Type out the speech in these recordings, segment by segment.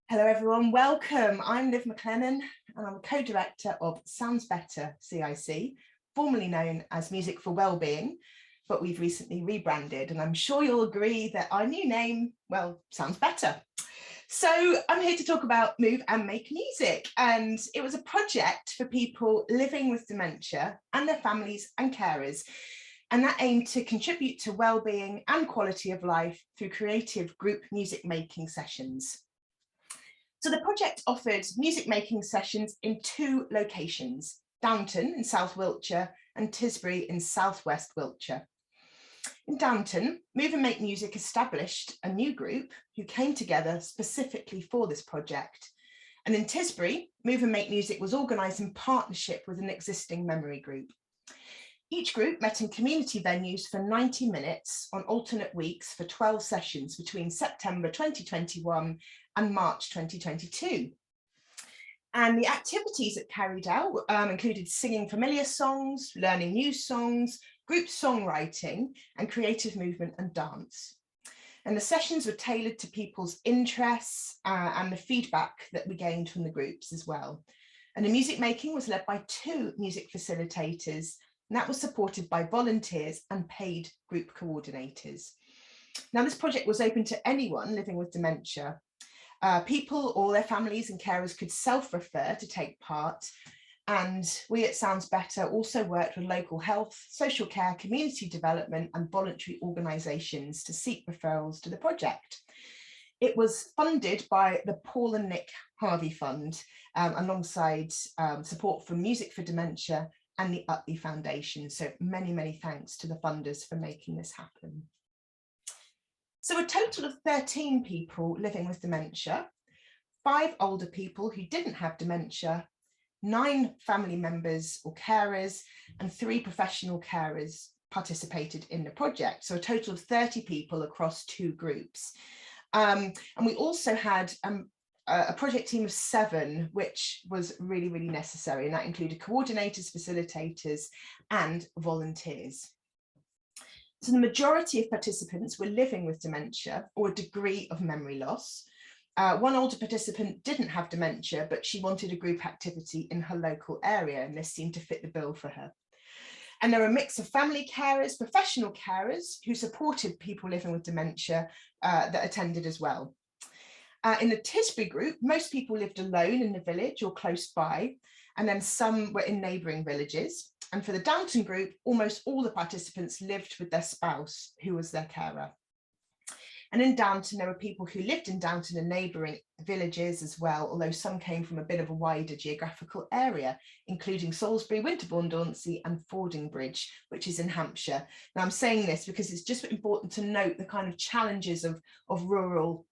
Hello everyone, welcome. I'm Liv McLennan and I'm a co-director of Sounds Better CIC, formerly known as Music for Wellbeing, but we've recently rebranded, and I'm sure you'll agree that our new name, well, sounds better. So I'm here to talk about Move and Make Music, and it was a project for people living with dementia and their families and carers, and that aimed to contribute to wellbeing and quality of life through creative group music making sessions. So the project offered music making sessions in two locations, Downton in South Wiltshire and Tisbury in Southwest Wiltshire. In Downton, Move and Make Music established a new group who came together specifically for this project. And in Tisbury, Move and Make Music was organised in partnership with an existing memory group. Each group met in community venues for 90 minutes on alternate weeks for 12 sessions between September 2021 and March 2022. And the activities it carried out included singing familiar songs, learning new songs, group songwriting, and creative movement and dance. And the sessions were tailored to people's interests and the feedback that we gained from the groups as well. And the music making was led by two music facilitators, and that was supported by volunteers and paid group coordinators. Now, this project was open to anyone living with dementia. People or their families and carers could self-refer to take part, and we at Sounds Better also worked with local health, social care, community development and voluntary organisations to seek referrals to the project. It was funded by the Paul and Nick Harvey Fund alongside support from Music for Dementia and the Utley Foundation. So many thanks to the funders for making this happen. So a total of 13 people living with dementia, 5 older people who didn't have dementia, 9 family members or carers, and 3 professional carers participated in the project. So a total of 30 people across 2 groups. And we also had a project team of 7, which was really necessary, and that included coordinators, facilitators, and volunteers. So the majority of participants were living with dementia or a degree of memory loss. One older participant didn't have dementia, but she wanted a group activity in her local area, and this seemed to fit the bill for her. And there were a mix of family carers, professional carers who supported people living with dementia that attended as well. In the Tisbury group, most people lived alone in the village or close by, and then some were in neighbouring villages. And for the Downton group, almost all the participants lived with their spouse, who was their carer. And in Downton, there were people who lived in Downton and neighbouring villages as well, although some came from a bit of a wider geographical area, including Salisbury, Winterbourne, Dauncey and Fordingbridge, which is in Hampshire. Now, I'm saying this because it's just important to note the kind of challenges of rural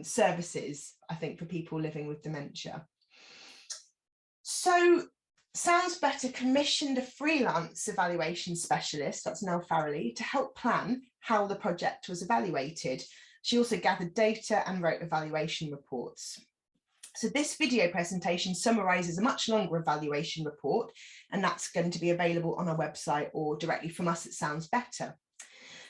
services, I think, for people living with dementia. So Sounds Better commissioned a freelance evaluation specialist, that's Nell Farrelly, to help plan how the project was evaluated. She also gathered data and wrote evaluation reports. So this video presentation summarises a much longer evaluation report, and that's going to be available on our website or directly from us at Sounds Better.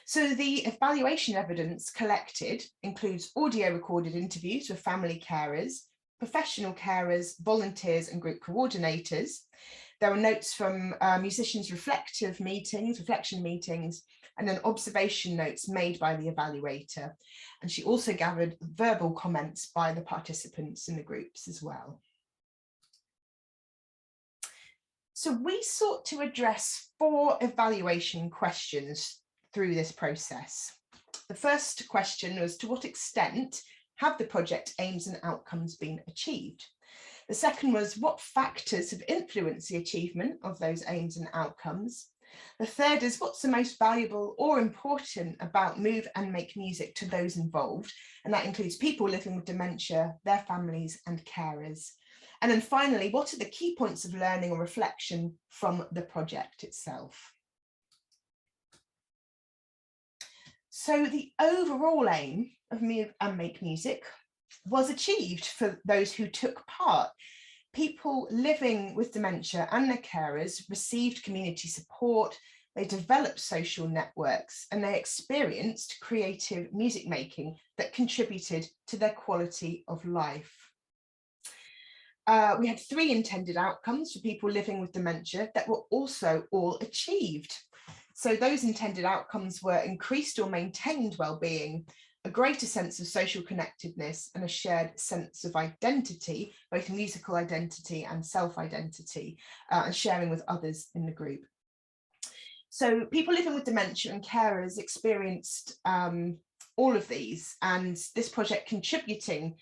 So the evaluation evidence collected includes audio recorded interviews with family carers, professional carers, volunteers and group coordinators. There were notes from musicians' reflection meetings, and then observation notes made by the evaluator. And she also gathered verbal comments by the participants in the groups as well. So we sought to address 4 evaluation questions through this process. The first question was, to what extent have the project aims and outcomes been achieved? The second was, what factors have influenced the achievement of those aims and outcomes? The third is, what's the most valuable or important about Move and Make Music to those involved? And that includes people living with dementia, their families and carers. And then finally, what are the key points of learning or reflection from the project itself? So the overall aim of Move and Make Music was achieved for those who took part. People living with dementia and their carers received community support, they developed social networks, and they experienced creative music making that contributed to their quality of life. We had 3 intended outcomes for people living with dementia that were also all achieved. So those intended outcomes were increased or maintained well-being, a greater sense of social connectedness, and a shared sense of identity, both musical identity and self-identity, and sharing with others in the group. So people living with dementia and carers experienced all of these, and this project contributed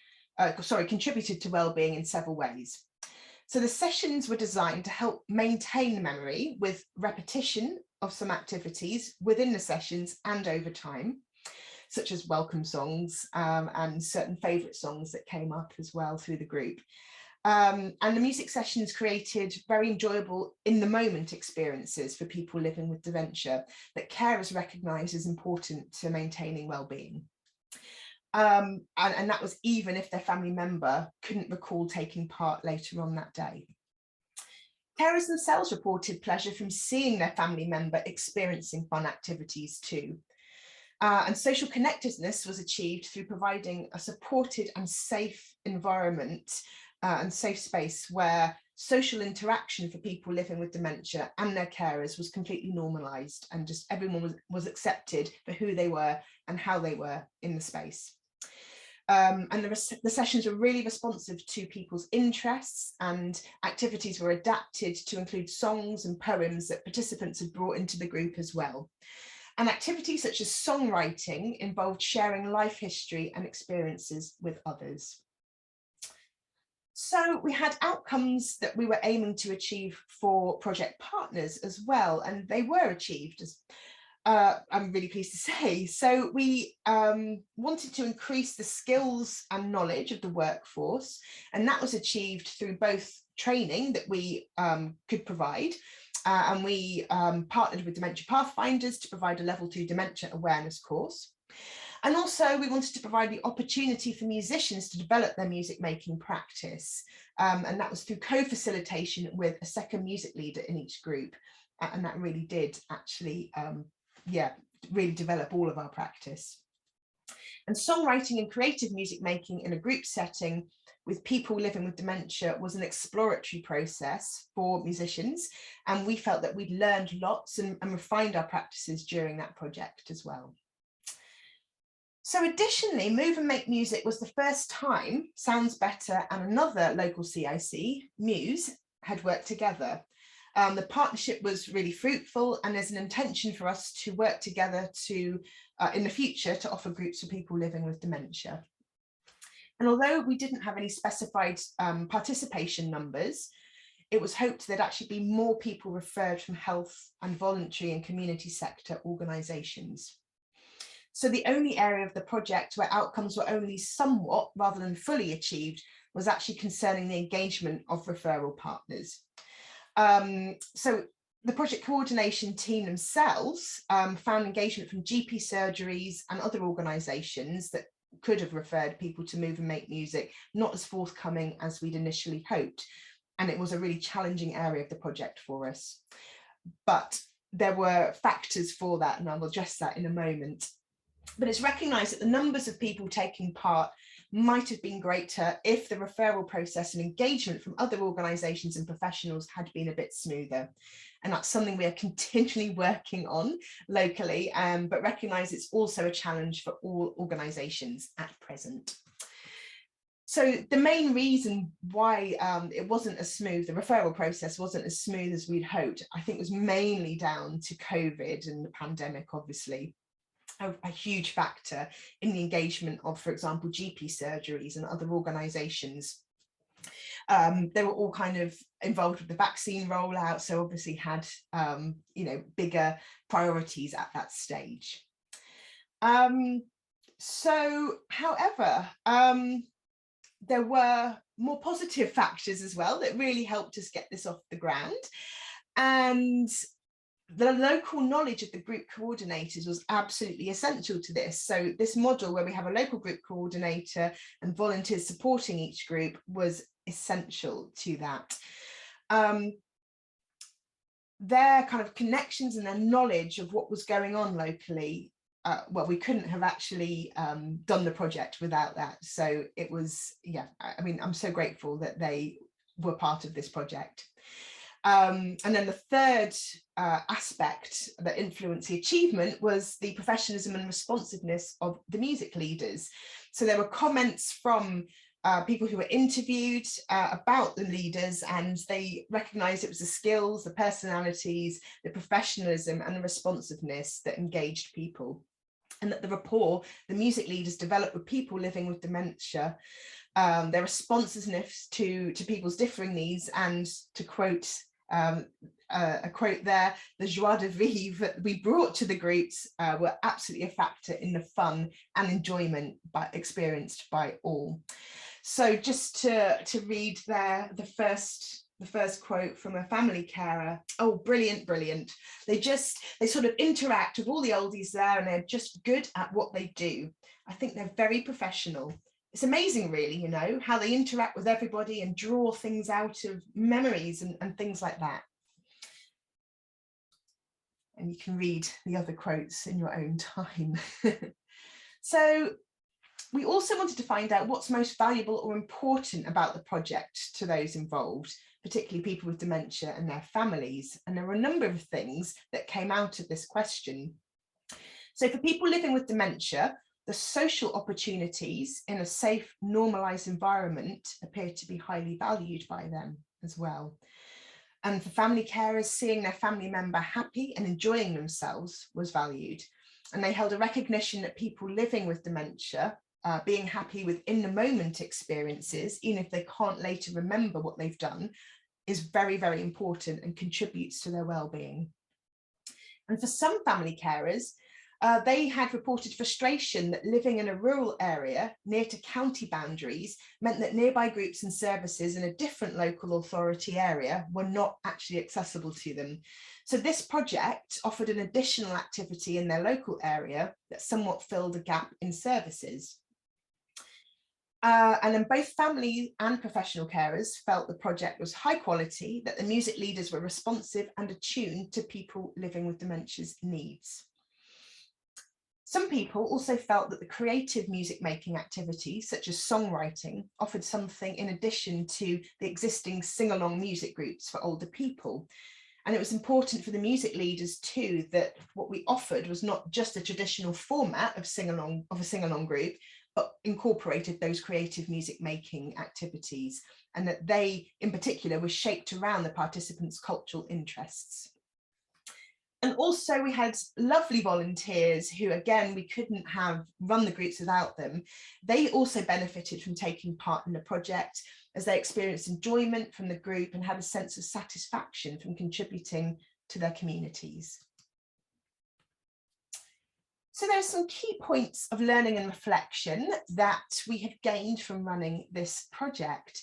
to well-being in several ways. So the sessions were designed to help maintain memory with repetition of some activities within the sessions and over time, such as welcome songs and certain favourite songs that came up as well through the group. And the music sessions created very enjoyable in-the-moment experiences for people living with dementia that carers recognise as important to maintaining well-being. And that was even if their family member couldn't recall taking part later on that day. Carers themselves reported pleasure from seeing their family member experiencing fun activities too. And social connectedness was achieved through providing a supported and safe environment and safe space where social interaction for people living with dementia and their carers was completely normalised, and just everyone was accepted for who they were and how they were in the space. And the sessions were really responsive to people's interests, and activities were adapted to include songs and poems that participants had brought into the group as well. And activities such as songwriting involved sharing life history and experiences with others. So we had outcomes that we were aiming to achieve for project partners as well, and they were achieved, as I'm really pleased to say. So we wanted to increase the skills and knowledge of the workforce, and that was achieved through both training that we could provide, and we partnered with Dementia Pathfinders to provide a level 2 dementia awareness course. And also we wanted to provide the opportunity for musicians to develop their music making practice. And that was through co-facilitation with a second music leader in each group. And that really did actually, really develop all of our practice. And songwriting and creative music making in a group setting with people living with dementia was an exploratory process for musicians. And we felt that we'd learned lots and refined our practices during that project as well. So additionally, Move and Make Music was the first time Sounds Better and another local CIC, Muse, had worked together. The partnership was really fruitful, and there's an intention for us to work together to, in the future, to offer groups for people living with dementia. And although we didn't have any specified participation numbers, it was hoped there'd actually be more people referred from health and voluntary and community sector organisations. So the only area of the project where outcomes were only somewhat rather than fully achieved was actually concerning the engagement of referral partners. So the project coordination team themselves found engagement from GP surgeries and other organisations that could have referred people to Move and Make Music, not as forthcoming as we'd initially hoped. And it was a really challenging area of the project for us. But there were factors for that, and I will address that in a moment. But it's recognised that the numbers of people taking part might have been greater if the referral process and engagement from other organisations and professionals had been a bit smoother. And that's something we are continually working on locally, but recognise it's also a challenge for all organisations at present. So the main reason why it wasn't as smooth, the referral process wasn't as smooth as we'd hoped, I think was mainly down to COVID and the pandemic, obviously. A huge factor in the engagement of, for example, GP surgeries and other organisations. They were all kind of involved with the vaccine rollout, so obviously had bigger priorities at that stage. However, there were more positive factors as well that really helped us get this off the ground. And the local knowledge of the group coordinators was absolutely essential to this. So this model where we have a local group coordinator and volunteers supporting each group was essential to that. Their kind of connections and their knowledge of what was going on locally, well, we couldn't have actually done the project without that. So it was, yeah, I mean, I'm so grateful that they were part of this project. And then the third aspect that influenced the achievement was the professionalism and responsiveness of the music leaders. So there were comments from people who were interviewed about the leaders, and they recognised it was the skills, the personalities, the professionalism and the responsiveness that engaged people, and that the rapport the music leaders developed with people living with dementia, their responsiveness to people's differing needs, and to quote a quote there, the joie de vivre that we brought to the groups were absolutely a factor in the fun and enjoyment experienced by all. So just to read there, the first quote from a family carer. Oh, brilliant, brilliant. They sort of interact with all the oldies there, and they're just good at what they do. I think they're very professional. It's amazing, really, you know, how they interact with everybody and draw things out of memories and things like that. And you can read the other quotes in your own time. So we also wanted to find out what's most valuable or important about the project to those involved, particularly people with dementia and their families. And there were a number of things that came out of this question. So for people living with dementia, the social opportunities in a safe, normalised environment appear to be highly valued by them as well. And for family carers, seeing their family member happy and enjoying themselves was valued. And they held a recognition that people living with dementia, being happy with in-the-moment experiences, even if they can't later remember what they've done, is very, very important and contributes to their well-being. And for some family carers, they had reported frustration that living in a rural area near to county boundaries meant that nearby groups and services in a different local authority area were not actually accessible to them. So this project offered an additional activity in their local area that somewhat filled a gap in services. And then both family and professional carers felt the project was high quality, that the music leaders were responsive and attuned to people living with dementia's needs. Some people also felt that the creative music making activities, such as songwriting, offered something in addition to the existing sing-along music groups for older people. And it was important for the music leaders too that what we offered was not just a traditional format of a sing-along group, but incorporated those creative music making activities, and that they in particular were shaped around the participants' cultural interests. And also we had lovely volunteers who, again, we couldn't have run the groups without them. They also benefited from taking part in the project, as they experienced enjoyment from the group and had a sense of satisfaction from contributing to their communities. So there are some key points of learning and reflection that we have gained from running this project.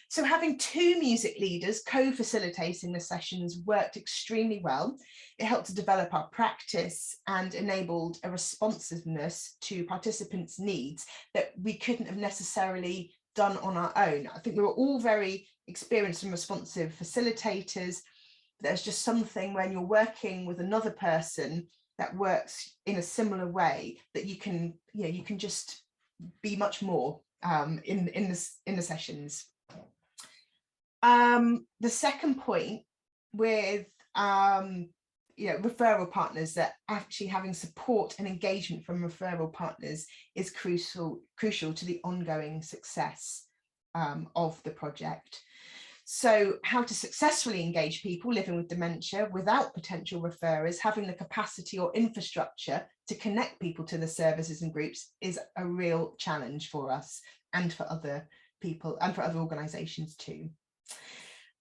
So having two music leaders co-facilitating the sessions worked extremely well. It helped to develop our practice and enabled a responsiveness to participants' needs that we couldn't have necessarily done on our own. I think we were all very experienced and responsive facilitators. There's just something when you're working with another person that works in a similar way that you can just be much more in the sessions. The second point with referral partners, that actually having support and engagement from referral partners is crucial to the ongoing success of the project. So how to successfully engage people living with dementia without potential referrers, having the capacity or infrastructure to connect people to the services and groups is a real challenge for us and for other people and for other organisations too.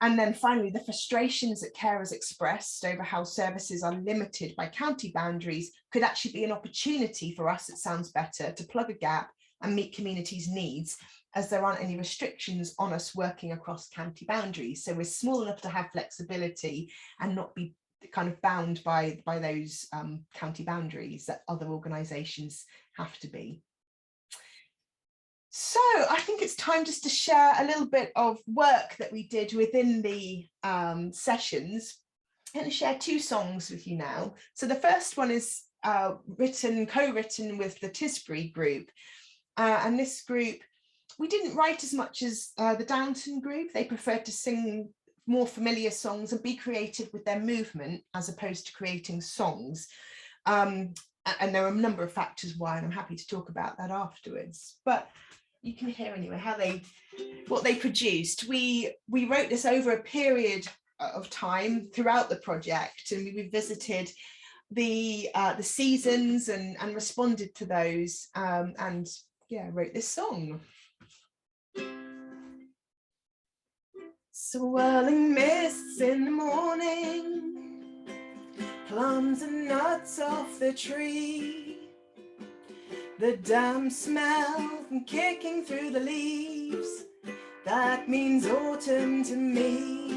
And then finally, the frustrations that carers expressed over how services are limited by county boundaries could actually be an opportunity for us at Sounds Better to plug a gap and meet communities' needs, as there aren't any restrictions on us working across county boundaries. So we're small enough to have flexibility and not be kind of bound by those county boundaries that other organisations have to be. So I think it's time just to share a little bit of work that we did within the sessions. I'm going to share two songs with you now. So the first one is co-written with the Tisbury group. And this group we didn't write as much as the Downton group. They preferred to sing more familiar songs and be creative with their movement as opposed to creating songs. And there are a number of factors why, and I'm happy to talk about that afterwards. But you can hear anyway what they produced. We wrote this over a period of time throughout the project, and we visited the seasons and responded to those, and yeah, wrote this song. Swirling mists in the morning, plums and nuts off the tree, the damp smell from kicking through the leaves, that means autumn to me.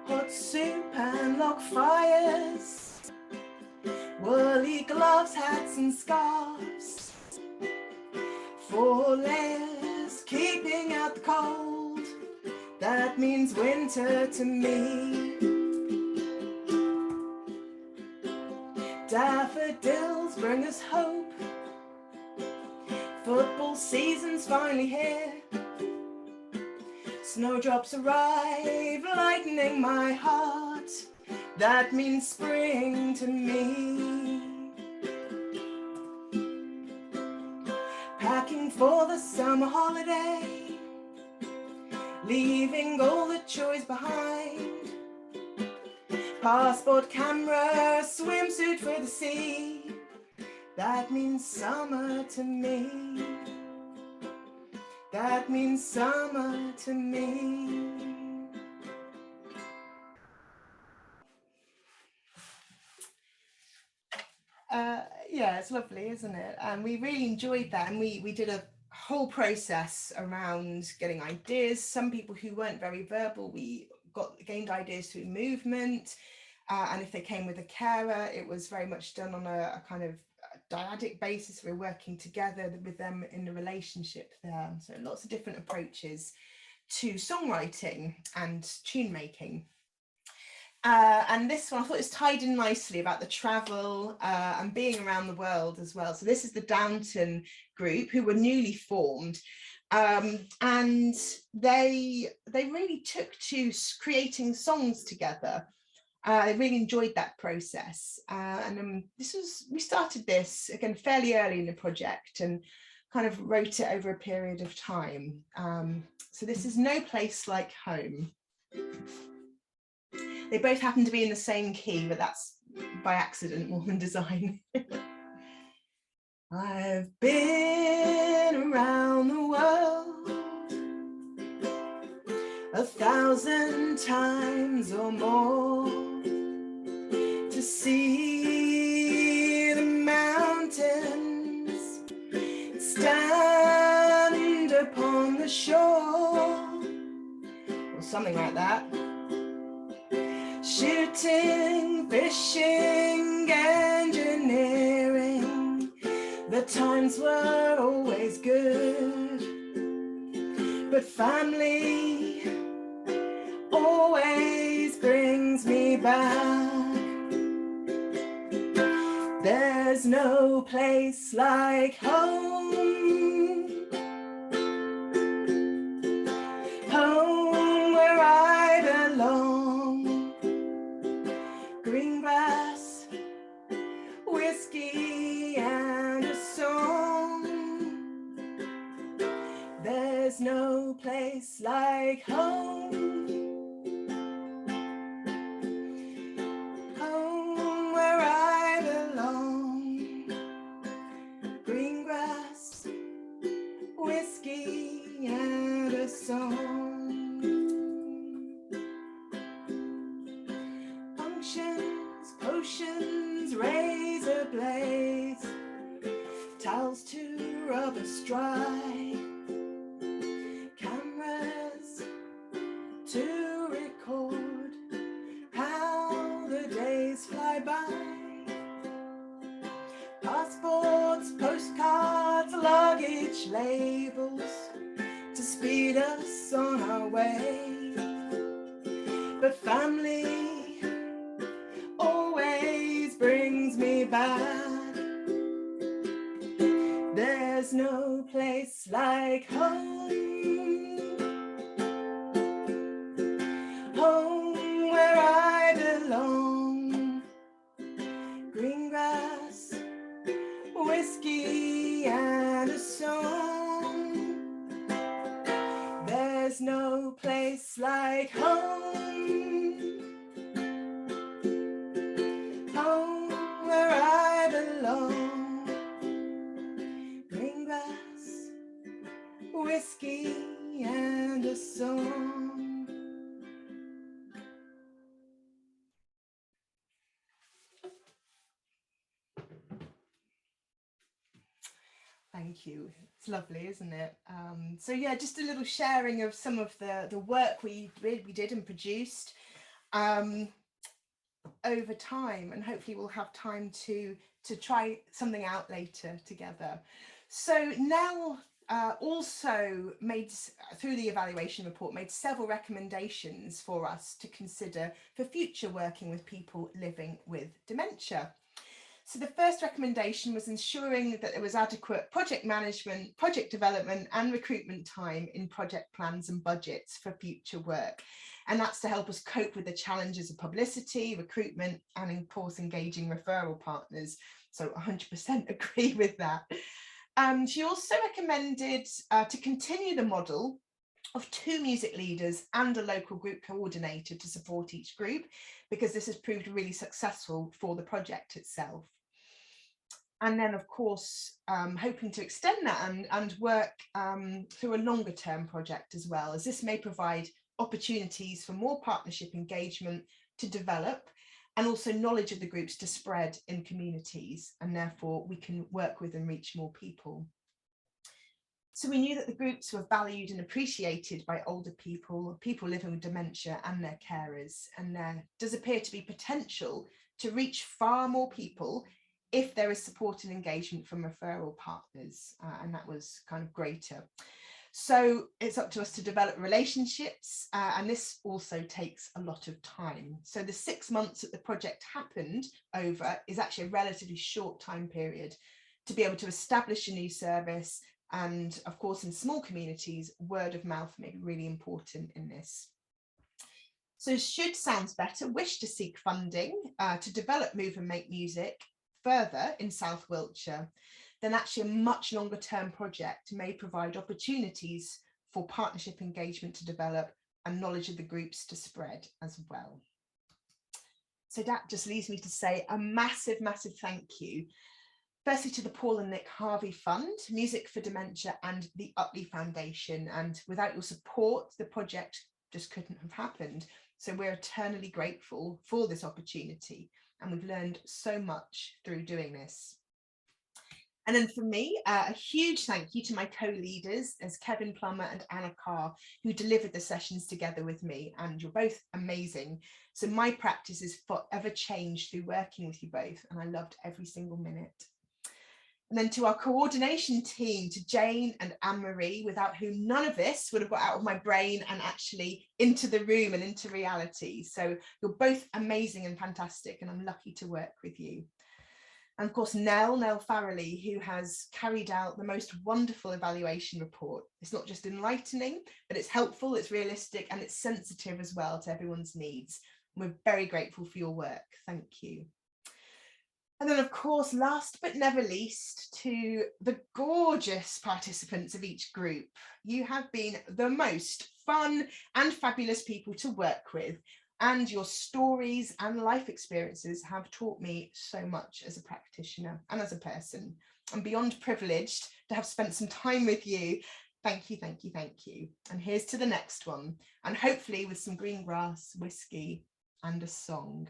Hot soup and log fires, woolly gloves, hats and scarves, 4 layers keeping out the cold, that means winter to me. Daffodils bring us hope, football season's finally here, snowdrops arrive lightening my heart, that means spring to me. Packing for the summer holiday, leaving all the chores behind, passport, camera, swimsuit for the sea, that means summer to me, that means summer to me. Yeah, it's lovely, isn't it? And we really enjoyed that, and we did a whole process around getting ideas. Some people who weren't very verbal, we gained ideas through movement, and if they came with a carer, it was very much done on a kind of dyadic basis. We're working together with them in the relationship there. So lots of different approaches to songwriting and tune making. And this one I thought was tied in nicely about the travel and being around the world as well. So this is the Downton group, who were newly formed, and they really took to creating songs together. I really enjoyed that process, and we started this again fairly early in the project and kind of wrote it over a period of time. So this is No Place Like Home. They both happen to be in the same key, but that's by accident more than design. I've been around the world 1,000 times or more to see the mountains stand upon the shore, or something like that. Shooting, fishing, engineering, the times were always good, but family always brings me back. There's no place like home, home where I belong. Green grass, whiskey and a song. There's no place like home, home where I belong. Green grass, whiskey and a song. Potions, razor blades, towels to rub us dry, cameras to record how the days fly by, passports, postcards, luggage labels to speed us on our way, but family always brings me back. There's no place like home, home where I belong. Green grass, whiskey and a song. There's no place like home, home where I belong. Green grass, whiskey and a song. Thank you. It's lovely, isn't it? So yeah, just a little sharing of some of the work we did and produced over time, and hopefully we'll have time to try something out later together. So Nell also made, through the evaluation report, made several recommendations for us to consider for future working with people living with dementia. So the first recommendation was ensuring that there was adequate project management, project development and recruitment time in project plans and budgets for future work. And that's to help us cope with the challenges of publicity, recruitment, and of course engaging referral partners. So 100% agree with that. She also recommended to continue the model of 2 music leaders and a local group coordinator to support each group, because this has proved really successful for the project itself. And then, of course, hoping to extend that and work through a longer term project as well, as this may provide opportunities for more partnership engagement to develop, and also knowledge of the groups to spread in communities, and therefore we can work with and reach more people. So we knew that the groups were valued and appreciated by older people, people living with dementia and their carers, and there does appear to be potential to reach far more people if there is support and engagement from referral partners, and that was kind of greater. So it's up to us to develop relationships, and this also takes a lot of time. So the 6 months that the project happened over is actually a relatively short time period to be able to establish a new service, and of course in small communities, word of mouth may be really important in this. So should Sounds Better wish to seek funding to develop Move and Make Music further in South Wiltshire, then actually a much longer term project may provide opportunities for partnership engagement to develop and knowledge of the groups to spread as well. So that just leaves me to say a massive, massive thank you. Firstly to the Paul and Nick Harvey Fund, Music for Dementia and the Utley Foundation. And without your support, the project just couldn't have happened. So we're eternally grateful for this opportunity. And we've learned so much through doing this. And then for me, a huge thank you to my co-leaders as Kevin Plummer and Anna Carr, who delivered the sessions together with me, and you're both amazing. So my practice is forever changed through working with you both, and I loved every single minute. And then to our coordination team, to Jane and Anne-Marie, without whom none of this would have got out of my brain and actually into the room and into reality. So you're both amazing and fantastic, and I'm lucky to work with you. And of course, Nell Farrelly, who has carried out the most wonderful evaluation report. It's not just enlightening, but it's helpful, it's realistic, and it's sensitive as well to everyone's needs. We're very grateful for your work. Thank you. And then, of course, last but never least, to the gorgeous participants of each group. You have been the most fun and fabulous people to work with, and your stories and life experiences have taught me so much as a practitioner and as a person. I'm beyond privileged to have spent some time with you. Thank you, thank you, thank you. And here's to the next one, and hopefully with some green grass, whiskey, and a song.